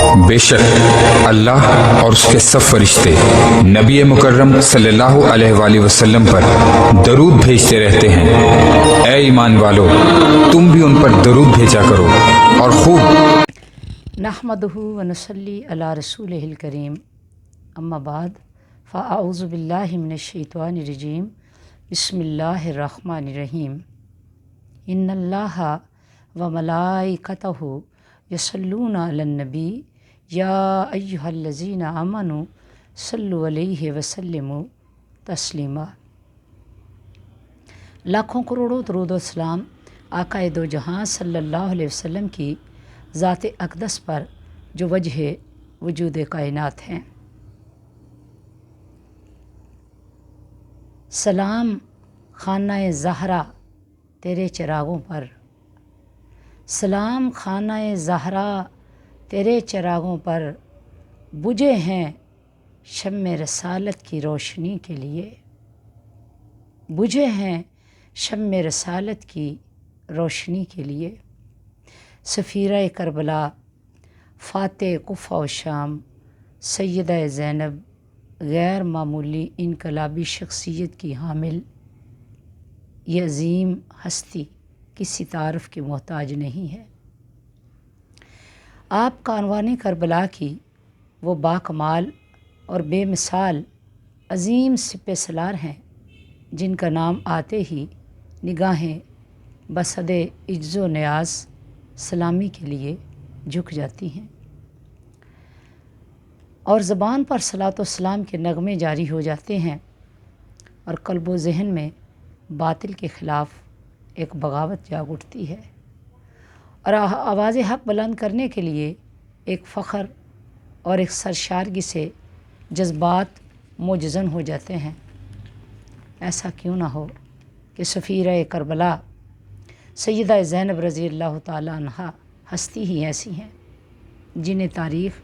بے شک اللہ اور اس کے سب فرشتے نبی مکرم صلی اللہ علیہ وآلہ وسلم پر درود بھیجتے رہتے ہیں۔ اے ایمان والو، تم بھی ان پر درود بھیجا کرو اور خوب نحمدہ ونصلی علی رسولہ الکریم، اما بعد فاعوذ باللہ من الشیطان الرجیم، بسم اللہ الرحمن الرحیم۔ ان اللہ وملائکتہ یصلون علی النبی یا ایہا الذین آمنوا صلوا علیہ وسلموا تسلیما۔ لاکھوں کروڑوں درود و سلام آقائے دو جہاں صلی اللہ علیہ وسلم کی ذات اقدس پر جو وجہ وجود کائنات ہیں۔ سلام خانہ زہرا تیرے چراغوں پر، سلام خانہ زہرا تیرے چراغوں پر، بجھے ہیں شمع رسالت کی روشنی کے لیے، بجھے ہیں شمع رسالت کی روشنی کے لیے۔ سفیرہ کربلا، فاتح کوفہ و شام، سیدہ زینب غیر معمولی انقلابی شخصیت کی حامل یہ عظیم ہستی کسی تعارف کی محتاج نہیں ہے۔ آپ کا عنوان کربلا کی وہ باکمال اور بے مثال عظیم سپہ سالار ہیں جن کا نام آتے ہی نگاہیں بصد عجز و نیاز سلامی کے لیے جھک جاتی ہیں اور زبان پر صلاۃ و سلام کے نغمے جاری ہو جاتے ہیں، اور قلب و ذہن میں باطل کے خلاف ایک بغاوت جاگ اٹھتی ہے، اور آواز حق بلند کرنے کے لیے ایک فخر اور ایک سرشارگی سے جذبات موجزن ہو جاتے ہیں۔ ایسا کیوں نہ ہو کہ سفیرہ کربلا سیدہ زینب رضی اللہ تعالیٰ عنہا ہستی ہی ایسی ہیں جنہیں تاریخ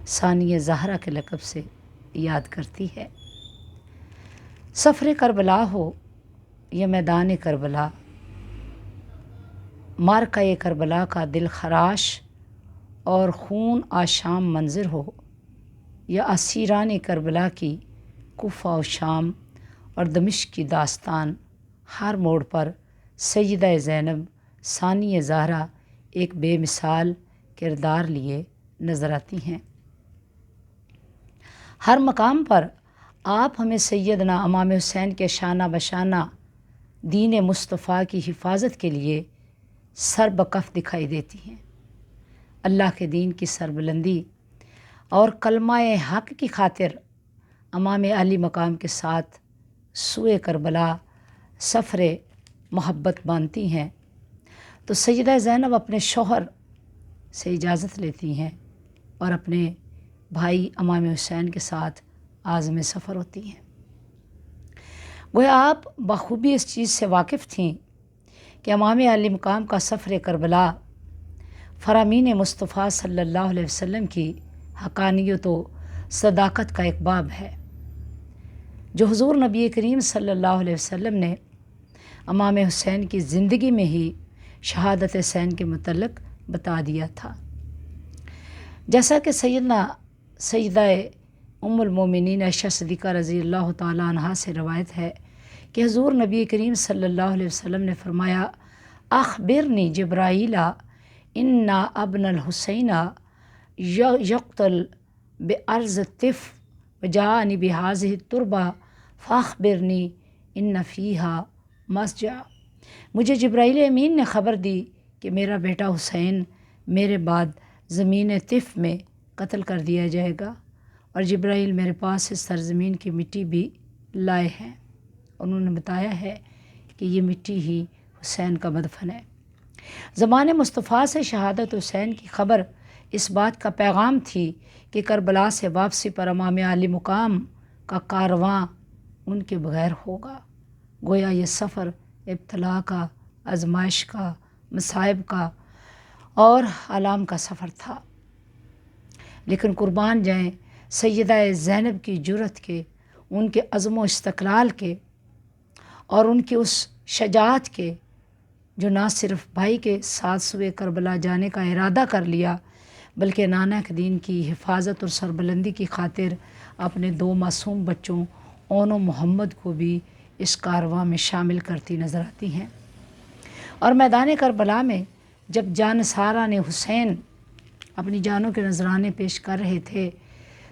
ثانیہ زہرا کے لقب سے یاد کرتی ہے۔ سفر کربلا ہو یا میدان کربلا، معرکہ کربلا کا دل خراش اور خون آشام منظر ہو، یا اسیران کربلا کی کوفہ و شام اور دمشق کی داستان، ہر موڑ پر سیدہ زینب ثانیہ زہرا ایک بے مثال کردار لیے نظر آتی ہیں۔ ہر مقام پر آپ ہمیں سیدنا امام حسین کے شانہ بشانہ دین مصطفیٰ کی حفاظت کے لیے سربکف دکھائی دیتی ہیں۔ اللہ کے دین کی سربلندی اور کلمہ حق کی خاطر امام علی مقام کے ساتھ سوئے کربلا سفر محبت باندھتی ہیں تو سیدہ زینب اپنے شوہر سے اجازت لیتی ہیں اور اپنے بھائی امام حسین کے ساتھ عازم سفر ہوتی ہیں۔ گویا آپ بخوبی اس چیز سے واقف تھیں کہ امام علی مقام کا سفر کربلا فرامین مصطفیٰ صلی اللہ علیہ وسلم کی حقانیت و صداقت کا ایک باب ہے جو حضور نبی کریم صلی اللہ علیہ وسلم نے امام حسین کی زندگی میں ہی شہادت حسین کے متعلق بتا دیا تھا۔ جیسا کہ سیدہ ام المومنین عائشہ صدیقہ رضی اللہ تعالیٰ عنہا سے روایت ہے کہ حضور نبی کریم صلی اللہ علیہ وسلم نے فرمایا، اخبرنی جبرائیل ان ابن الحسین یقتل بارض الطف وجاءنی بہذہ التربہ فاخبرنی ان فیہا مسجع۔ مجھے جبرائیل امین نے خبر دی کہ میرا بیٹا حسین میرے بعد زمین طف میں قتل کر دیا جائے گا، اور جبرائیل میرے پاس اس سرزمین کی مٹی بھی لائے ہیں۔ انہوں نے بتایا ہے کہ یہ مٹی ہی حسین کا مدفن ہے۔ زمان مصطفیٰ سے شہادت حسین کی خبر اس بات کا پیغام تھی کہ کربلا سے واپسی پر امام علی مقام کا کارواں ان کے بغیر ہوگا۔ گویا یہ سفر ابتلاء کا، آزمائش کا، مصائب کا اور آلام کا سفر تھا، لیکن قربان جائیں سیدہ زینب کی جرأت کے، ان کے عزم و استقلال کے اور ان کی اس شجاعت کے، جو نہ صرف بھائی کے ساتھ سوئے کربلا جانے کا ارادہ کر لیا بلکہ نانک دین کی حفاظت اور سربلندی کی خاطر اپنے 2 معصوم بچوں اون و محمد کو بھی اس کارواں میں شامل کرتی نظر آتی ہیں۔ اور میدان کربلا میں جب جانثاران حسین اپنی جانوں کے نذرانے پیش کر رہے تھے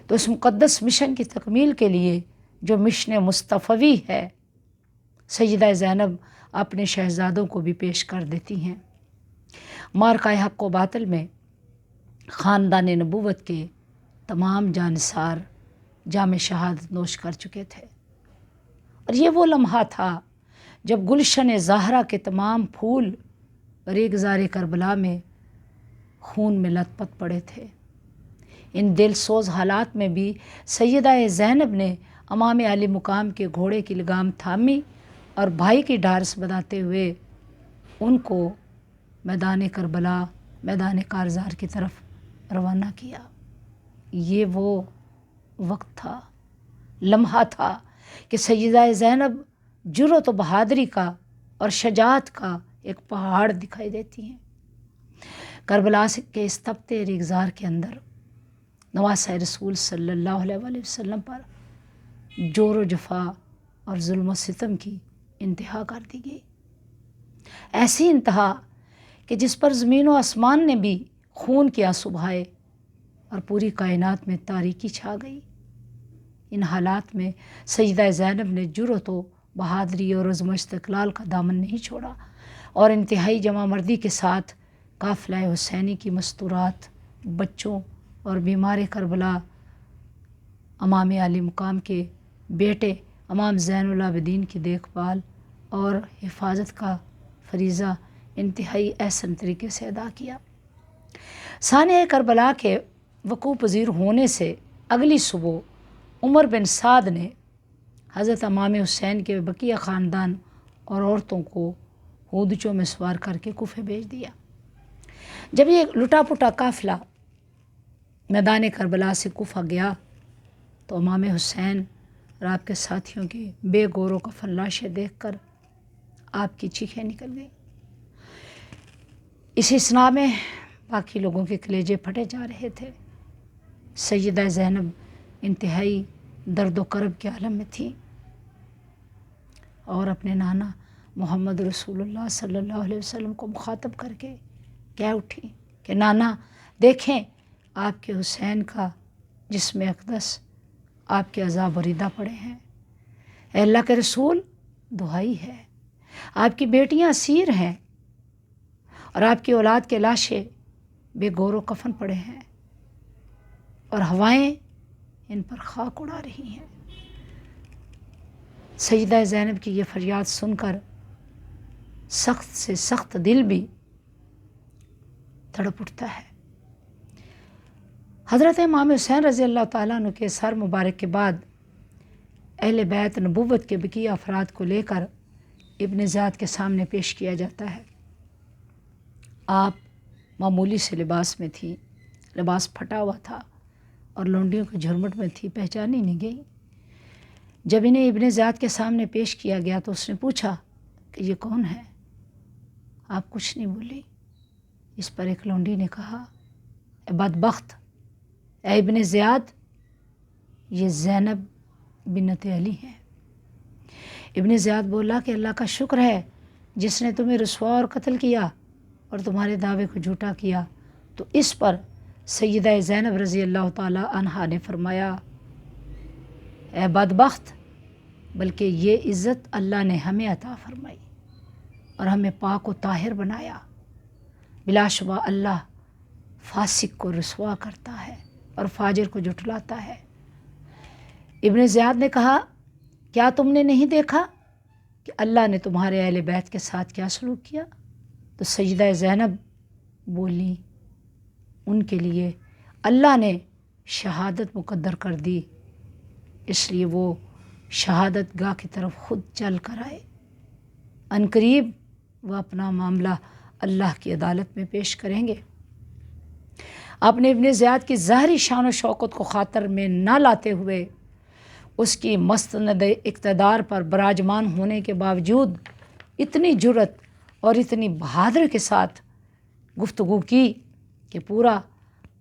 تو اس مقدس مشن کی تکمیل کے لیے جو مشن مصطفی ہے، سیدہ زینب اپنے شہزادوں کو بھی پیش کر دیتی ہیں۔ معرکہ حق و باطل میں خاندان نبوت کے تمام جانثار جام شہادت نوش کر چکے تھے، اور یہ وہ لمحہ تھا جب گلشن زہرا کے تمام پھول ریگزار کربلا میں خون میں لت پت پڑے تھے۔ ان دل سوز حالات میں بھی سیدہ زینب نے امام علی مقام کے گھوڑے کی لگام تھامی اور بھائی کی ڈھارس بتاتے ہوئے ان کو میدان کربلا، میدان کارزار کی طرف روانہ کیا۔ یہ وہ وقت تھا، لمحہ تھا کہ سیدہ زینب جرأت و بہادری کا اور شجاعت کا ایک پہاڑ دکھائی دیتی ہیں۔ کربلا کے اس تپتے ریگزار کے اندر نواسہ رسول صلی اللہ علیہ وآلہ وسلم پر جور و جفا اور ظلم و ستم کی انتہا کر دی گئی، ایسی انتہا کہ جس پر زمین و آسمان نے بھی خون کے آنسو بہائے اور پوری کائنات میں تاریکی چھا گئی۔ ان حالات میں سیدہ زینب نے جرأت و بہادری اور عزم و استقلال کا دامن نہیں چھوڑا اور انتہائی جمع مردی کے ساتھ قافلہ حسینی کی مستورات، بچوں اور بیمار کربلا امام علی مقام کے بیٹے امام زین العابدین کی دیکھ بھال اور حفاظت کا فریضہ انتہائی احسن طریقے سے ادا کیا۔ سانحہ کربلا کے وقوع پذیر ہونے سے اگلی صبح عمر بن سعد نے حضرت امام حسین کے بقیہ خاندان اور عورتوں کو ہودجوں میں سوار کر کے کوفہ بھیج دیا۔ جب یہ لٹا پٹا قافلہ میدان کربلا سے کوفہ گیا تو امام حسین اور آپ کے ساتھیوں کی بے گور و کفن لاشیں دیکھ کر آپ کی چیخیں نکل گئیں۔ اس اثناء میں باقی لوگوں کے کلیجے پھٹے جا رہے تھے۔ سیدہ زینب انتہائی درد و کرب کے عالم میں تھی اور اپنے نانا محمد رسول اللہ صلی اللہ علیہ وسلم کو مخاطب کر کے کہہ اٹھی کہ نانا دیکھیں آپ کے حسین کا جسم اقدس آپ کے عذاب وریدہ پڑے ہیں۔ اے اللہ کے رسول، دعائی ہے، آپ کی بیٹیاں اسیر ہیں اور آپ کی اولاد کے لاشیں بے گور و کفن پڑے ہیں اور ہوائیں ان پر خاک اڑا رہی ہیں۔ سیدہ زینب کی یہ فریاد سن کر سخت سے سخت دل بھی تڑپ اٹھتا ہے۔ حضرت امام حسین رضی اللہ تعالیٰ عنہ کے سر مبارک کے بعد اہل بیت نبوت کے بقیہ افراد کو لے کر ابن زیاد کے سامنے پیش کیا جاتا ہے۔ آپ معمولی سے لباس میں تھی، لباس پھٹا ہوا تھا اور لونڈیوں کے جھرمٹ میں تھی، پہچانی نہیں گئی۔ جب انہیں ابن زیاد کے سامنے پیش کیا گیا تو اس نے پوچھا کہ یہ کون ہے؟ آپ کچھ نہیں بولی۔ اس پر ایک لونڈی نے کہا، اے بدبخت، اے ابن زیاد، یہ زینب بنت علی ہے۔ ابن زیاد بولا کہ اللہ کا شکر ہے جس نے تمہیں رسوا اور قتل کیا اور تمہارے دعوے کو جھوٹا کیا۔ تو اس پر سیدہ زینب رضی اللہ تعالی عنہا نے فرمایا، اے بدبخت، بلکہ یہ عزت اللہ نے ہمیں عطا فرمائی اور ہمیں پاک و طاہر بنایا۔ بلا شبہ اللہ فاسق کو رسوا کرتا ہے اور فاجر کو جھٹلاتا ہے۔ ابن زیاد نے کہا، کیا تم نے نہیں دیکھا کہ اللہ نے تمہارے اہل بیت کے ساتھ کیا سلوک کیا؟ تو سیدہ زینب بولی، ان کے لیے اللہ نے شہادت مقدر کر دی، اس لیے وہ شہادت گاہ کی طرف خود چل کر آئے۔ عنقریب وہ اپنا معاملہ اللہ کی عدالت میں پیش کریں گے۔ آپ نے ابن زیاد کی ظاہری شان و شوکت کو خاطر میں نہ لاتے ہوئے اس کی مستند اقتدار پر براجمان ہونے کے باوجود اتنی جرأت اور اتنی بہادری کے ساتھ گفتگو کی کہ پورا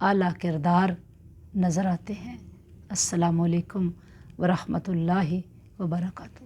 اعلیٰ کردار نظر آتے ہیں۔ السلام علیکم ورحمۃ اللہ وبرکاتہ۔